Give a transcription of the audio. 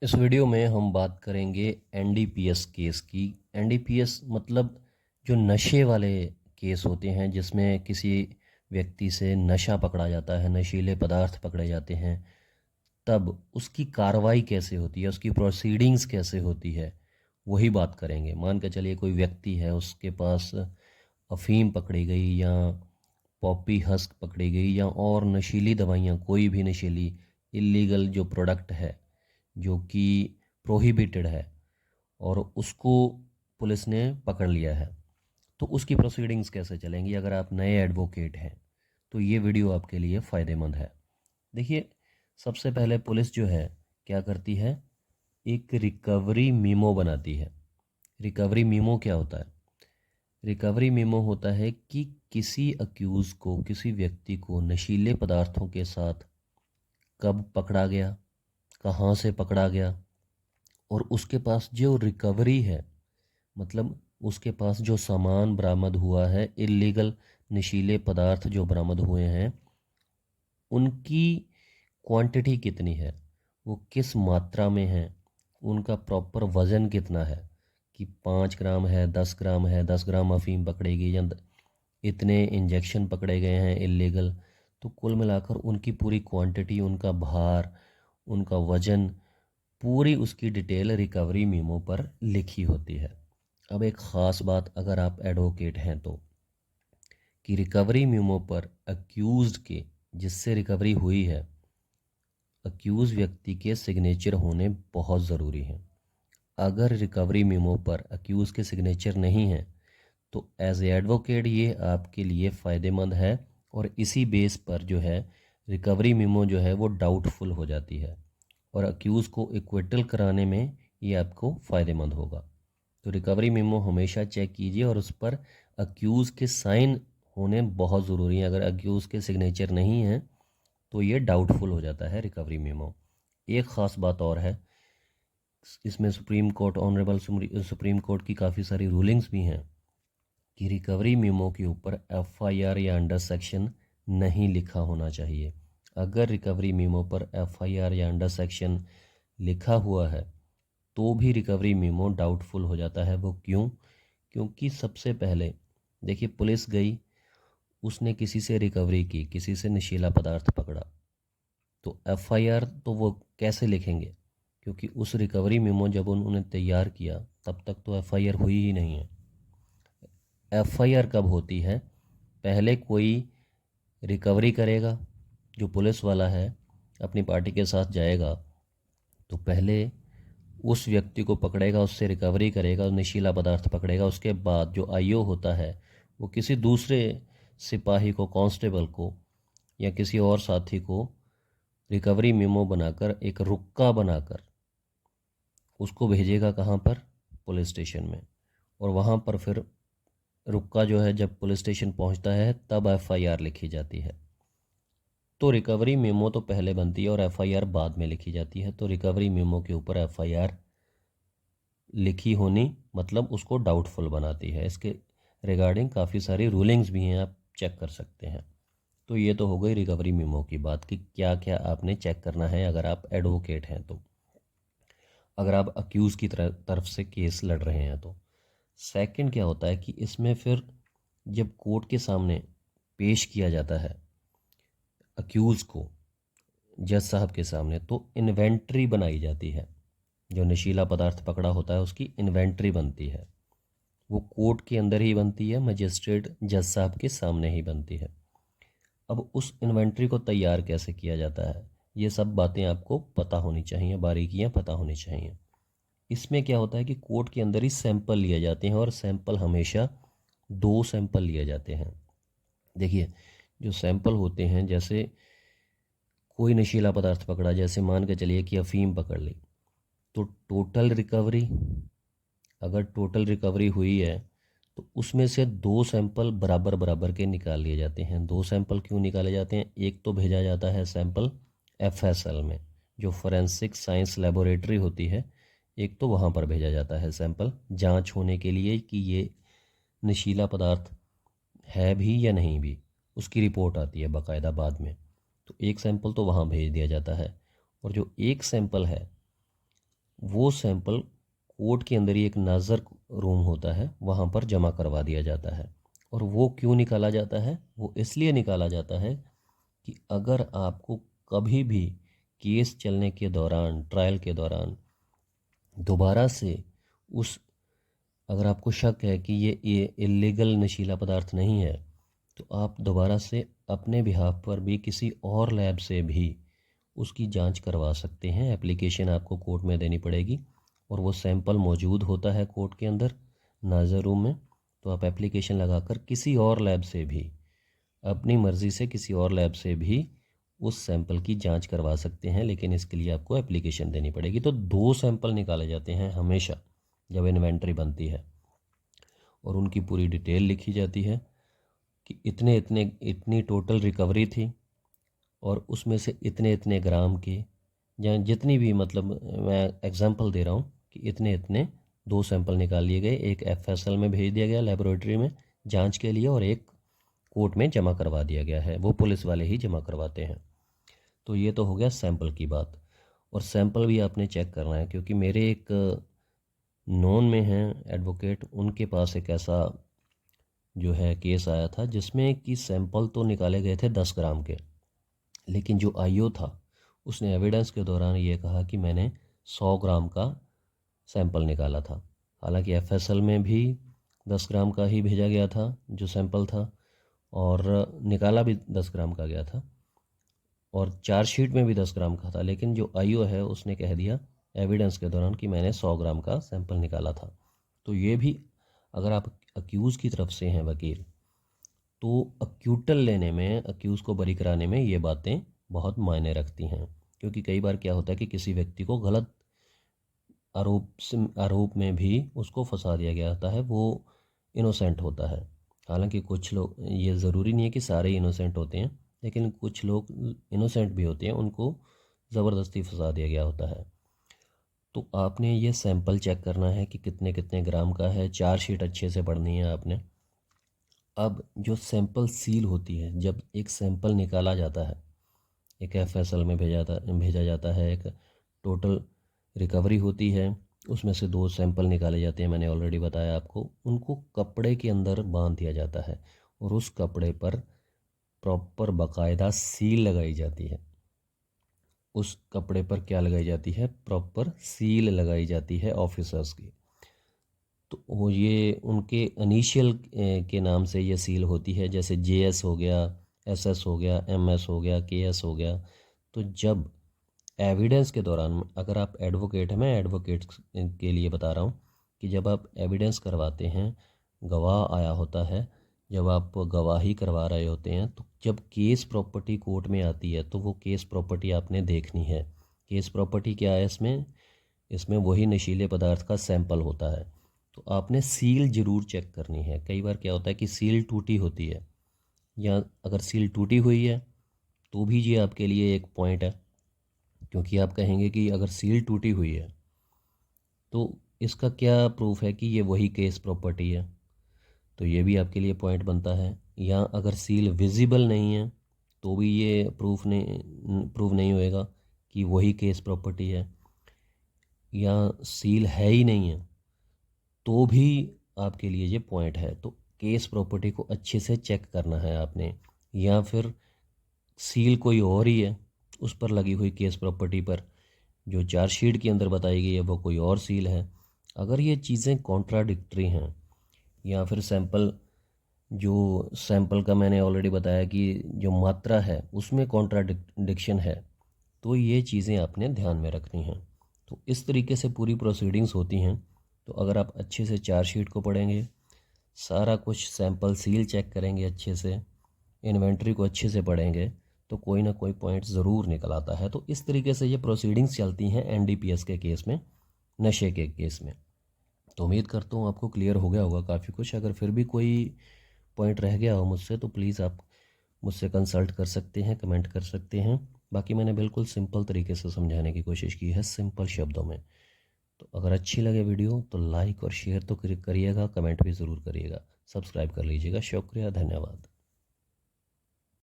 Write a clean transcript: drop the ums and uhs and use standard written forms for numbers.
इस वीडियो में हम बात करेंगे एनडीपीएस केस की। एनडीपीएस मतलब जो नशे वाले केस होते हैं जिसमें किसी व्यक्ति से नशा पकड़ा जाता है, नशीले पदार्थ पकड़े जाते हैं, तब उसकी कार्रवाई कैसे होती है, उसकी प्रोसीडिंग्स कैसे होती है, वही बात करेंगे। मान के चलिए कोई व्यक्ति है, उसके पास अफीम पकड़ी गई या पॉपी हस्क पकड़ी गई या और नशीली दवाइयाँ, कोई भी नशीली इलीगल जो प्रोडक्ट है जो कि प्रोहिबिटेड है, और उसको पुलिस ने पकड़ लिया है, तो उसकी प्रोसीडिंग्स कैसे चलेंगी। अगर आप नए एडवोकेट हैं तो ये वीडियो आपके लिए फ़ायदेमंद है। देखिए, सबसे पहले पुलिस जो है क्या करती है, एक रिकवरी मीमो बनाती है। रिकवरी मीमो क्या होता है? रिकवरी मीमो होता है कि किसी अक्यूज़ को, किसी व्यक्ति को नशीले पदार्थों के साथ कब पकड़ा गया, कहाँ से पकड़ा गया, और उसके पास जो रिकवरी है, मतलब उसके पास जो सामान बरामद हुआ है, इलीगल नशीले पदार्थ जो बरामद हुए हैं, उनकी क्वांटिटी कितनी है, वो किस मात्रा में है, उनका प्रॉपर वज़न कितना है, कि 5 ग्राम है, 10 ग्राम है, 10 ग्राम अफीम पकड़ेगी या इतने इंजेक्शन पकड़े गए हैं इलीगल। तो कुल मिलाकर उनकी पूरी क्वांटिटी, उनका भार, उनका वज़न, पूरी उसकी डिटेल रिकवरी मीमो पर लिखी होती है। अब एक ख़ास बात, अगर आप एडवोकेट हैं तो, कि रिकवरी मीमो पर अक्यूज़्ड के, जिससे रिकवरी हुई है, अक्यूज़ व्यक्ति के सिग्नेचर होने बहुत ज़रूरी हैं। अगर रिकवरी मीमो पर अक्यूज़ के सिग्नेचर नहीं हैं तो एज ए एडवोकेट ये आपके लिए फ़ायदेमंद है, और इसी बेस पर जो है रिकवरी मीमो जो है वो डाउटफुल हो जाती है, और अक्यूज़ को एक्विटल कराने में ये आपको फ़ायदेमंद होगा। तो रिकवरी मेमो हमेशा चेक कीजिए, और उस पर अक्यूज़ के साइन होने बहुत ज़रूरी हैं। अगर अक्यूज़ के सिग्नेचर नहीं हैं तो ये डाउटफुल हो जाता है रिकवरी मेमो। एक ख़ास बात और है, इसमें supreme court, honourable supreme court की काफ़ी सारी रूलिंग्स भी हैं कि रिकवरी मेमो के ऊपर एफआईआर या अंडर सेक्शन नहीं लिखा होना चाहिए। अगर रिकवरी मेमो पर एफआईआर या अंडर सेक्शन लिखा हुआ है तो भी रिकवरी मेमो डाउटफुल हो जाता है। वो क्यों? क्योंकि सबसे पहले देखिए, पुलिस गई, उसने किसी से रिकवरी की, किसी से नशीला पदार्थ पकड़ा, तो एफआईआर तो वो कैसे लिखेंगे? क्योंकि उस रिकवरी मेमो जब उन्होंने तैयार किया तब तक तो एफआईआर हुई ही नहीं है। एफआईआर कब होती है? पहले कोई रिकवरी करेगा, जो पुलिस वाला है अपनी पार्टी के साथ जाएगा, तो पहले उस व्यक्ति को पकड़ेगा, उससे रिकवरी करेगा, नशीला पदार्थ पकड़ेगा। उसके बाद जो आईओ होता है वो किसी दूसरे सिपाही को, कांस्टेबल को या किसी और साथी को रिकवरी मेमो बनाकर, एक रुक्का बनाकर उसको भेजेगा। कहाँ पर? पुलिस स्टेशन में। और वहाँ पर फिर रुक्का जो है जब पुलिस स्टेशन पहुँचता है तब एफआईआर लिखी जाती है। तो रिकवरी मेमो तो पहले बनती है और एफआईआर बाद में लिखी जाती है। तो रिकवरी मेमो के ऊपर एफआईआर लिखी होनी मतलब उसको डाउटफुल बनाती है। इसके रिगार्डिंग काफ़ी सारी रूलिंग्स भी हैं, आप चेक कर सकते हैं। तो ये तो हो गई रिकवरी मेमो की बात कि क्या क्या आपने चेक करना है अगर आप एडवोकेट हैं तो, अगर आप अक्यूज़ की तरफ से केस लड़ रहे हैं तो। सेकंड क्या होता है कि इसमें फिर जब कोर्ट के सामने पेश किया जाता है अक्यूज़ को, जज साहब के सामने, तो इन्वेंट्री बनाई जाती है। जो नशीला पदार्थ पकड़ा होता है उसकी इन्वेंट्री बनती है। वो कोर्ट के अंदर ही बनती है, मजिस्ट्रेट जज साहब के सामने ही बनती है। अब उस इन्वेंट्री को तैयार कैसे किया जाता है, ये सब बातें आपको पता होनी चाहिए, बारीकियां पता होनी चाहिए। इसमें क्या होता है कि कोर्ट के अंदर ही सैंपल लिए जाते हैं, और सैंपल हमेशा 2 सैंपल लिए जाते हैं। देखिए, जो सैंपल होते हैं, जैसे कोई नशीला पदार्थ पकड़ा, जैसे मान के चलिए कि अफीम पकड़ ली, तो टोटल रिकवरी, अगर टोटल रिकवरी हुई है तो उसमें से 2 सैंपल बराबर बराबर के निकाल लिए जाते हैं। 2 सैंपल क्यों निकाले जाते हैं? एक तो भेजा जाता है सैंपल एफएसएल में, जो फोरेंसिक साइंस लेबोरेटरी होती है, एक तो वहाँ पर भेजा जाता है सैंपल जांच होने के लिए कि ये नशीला पदार्थ है भी या नहीं भी। उसकी रिपोर्ट आती है बाकायदा बाद में। तो एक सैंपल तो वहाँ भेज दिया जाता है, और जो एक सैंपल है वो सैंपल कोर्ट के अंदर ही एक नाज़र रूम होता है, वहाँ पर जमा करवा दिया जाता है। और वो क्यों निकाला जाता है? वो इसलिए निकाला जाता है कि अगर आपको कभी भी केस चलने के दौरान, ट्रायल के दौरान दोबारा से उस अगर आपको शक है कि ये इल्लीगल नशीला पदार्थ नहीं है, तो आप दोबारा से अपने बिहाफ पर भी किसी और लैब से भी उसकी जांच करवा सकते हैं। एप्लीकेशन आपको कोर्ट में देनी पड़ेगी और वो सैंपल मौजूद होता है कोर्ट के अंदर नाज़र रूम में। तो आप एप्लीकेशन लगाकर किसी और लैब से भी, अपनी मर्ज़ी से किसी और लैब से भी उस सैंपल की जांच करवा सकते हैं, लेकिन इसके लिए आपको एप्लीकेशन देनी पड़ेगी। तो 2 सैंपल निकाले जाते हैं हमेशा जब इन्वेंट्री बनती है, और उनकी पूरी डिटेल लिखी जाती है कि इतने इतने इतनी टोटल रिकवरी थी और उसमें से इतने इतने ग्राम के, या जितनी भी, मतलब मैं एग्जांपल दे रहा हूँ कि इतने इतने 2 सैंपल निकाल लिए गए, एक एफएसएल में भेज दिया गया लेबोरेटरी में जांच के लिए और एक कोर्ट में जमा करवा दिया गया है, वो पुलिस वाले ही जमा करवाते हैं। तो ये तो हो गया सैंपल की बात। और सैंपल भी आपने चेक करना है, क्योंकि मेरे एक नॉन में हैं एडवोकेट, उनके पास एक ऐसा जो है केस आया था जिसमें कि सैंपल तो निकाले गए थे 10 ग्राम के, लेकिन जो आईओ था उसने एविडेंस के दौरान ये कहा कि मैंने 100 ग्राम का सैंपल निकाला था। हालांकि एफएसएल में भी 10 ग्राम का ही भेजा गया था जो सैंपल था, और निकाला भी 10 ग्राम का गया था, और चार्जशीट में भी 10 ग्राम का था, लेकिन जो आईओ है उसने कह दिया एविडेंस के दौरान कि मैंने 100 ग्राम का सैंपल निकाला था। तो ये भी, अगर आप अक्यूज़ की तरफ से हैं वकील, तो अक्यूटल लेने में, अक्यूज़ को बरी कराने में ये बातें बहुत मायने रखती हैं। क्योंकि कई बार क्या होता है कि किसी व्यक्ति को गलत आरोप में भी उसको फंसा दिया गया होता है, वो इनोसेंट होता है। हालांकि कुछ लोग, ये ज़रूरी नहीं है कि सारे इनोसेंट होते हैं, लेकिन कुछ लोग इनोसेंट भी होते हैं, उनको ज़बरदस्ती फंसा दिया गया होता है। तो आपने ये सैंपल चेक करना है कि कितने कितने ग्राम का है, चार्जशीट अच्छे से पढ़नी है आपने। अब जो सैंपल सील होती है, जब एक सैंपल निकाला जाता है, एक एफएसएल में भेजा जाता है, एक टोटल रिकवरी होती है, उसमें से 2 सैंपल निकाले जाते हैं, मैंने ऑलरेडी बताया आपको। उनको कपड़े के अंदर बांध दिया जाता है और उस कपड़े पर प्रॉपर बाकायदा सील लगाई जाती है। उस कपड़े पर क्या लगाई जाती है? प्रॉपर सील लगाई जाती है ऑफिसर्स की। तो वो ये उनके इनिशियल के नाम से ये सील होती है, जैसे जेएस हो गया, एसएस हो गया, एमएस हो गया, केएस हो गया। तो जब एविडेंस के दौरान, अगर आप एडवोकेट हैं, मैं एडवोकेट के लिए बता रहा हूँ कि जब आप एविडेंस करवाते हैं, गवाह आया होता है, जब आप गवाही करवा रहे होते हैं, तो जब केस प्रॉपर्टी कोर्ट में आती है तो वो केस प्रॉपर्टी आपने देखनी है। केस प्रॉपर्टी क्या है इसमें? इसमें वही नशीले पदार्थ का सैंपल होता है। तो आपने सील ज़रूर चेक करनी है। कई बार क्या होता है कि सील टूटी होती है, या अगर सील टूटी हुई है तो भी ये आपके लिए एक पॉइंट है, क्योंकि आप कहेंगे कि अगर सील टूटी हुई है तो इसका क्या प्रूफ है कि ये वही केस प्रॉपर्टी है? तो ये भी आपके लिए पॉइंट बनता है। या अगर सील विजिबल नहीं है तो भी ये प्रूफ नहीं होएगा कि वही केस प्रॉपर्टी है। या सील है ही नहीं है तो भी आपके लिए ये पॉइंट है। तो केस प्रॉपर्टी को अच्छे से चेक करना है आपने। या फिर सील कोई और ही है, उस पर लगी हुई केस प्रॉपर्टी पर जो चार्जशीट के अंदर बताई गई है वो कोई और सील है। अगर ये चीज़ें कॉन्ट्राडिक्टरी हैं, या फिर सैंपल का मैंने ऑलरेडी बताया कि जो मात्रा है उसमें कॉन्ट्राडिक्शन है, तो ये चीज़ें आपने ध्यान में रखनी हैं। तो इस तरीके से पूरी प्रोसीडिंग्स होती हैं। तो अगर आप अच्छे से चार्जशीट को पढ़ेंगे, सारा कुछ सैंपल सील चेक करेंगे, अच्छे से इन्वेंट्री को अच्छे से पढ़ेंगे, तो कोई ना कोई पॉइंट ज़रूर निकल आता है। तो इस तरीके से ये प्रोसीडिंग्स चलती हैं एनडीपीएस के केस में, नशे के केस में। तो उम्मीद करता हूँ आपको क्लियर हो गया होगा काफ़ी कुछ। अगर फिर भी कोई पॉइंट रह गया हो मुझसे, तो प्लीज़ आप मुझसे कंसल्ट कर सकते हैं, कमेंट कर सकते हैं। बाकी मैंने बिल्कुल सिंपल तरीके से समझाने की कोशिश की है, सिंपल शब्दों में। तो अगर अच्छी लगे वीडियो तो लाइक और शेयर तो करिएगा, कमेंट भी ज़रूर करिएगा, सब्सक्राइब कर लीजिएगा। शुक्रिया, धन्यवाद।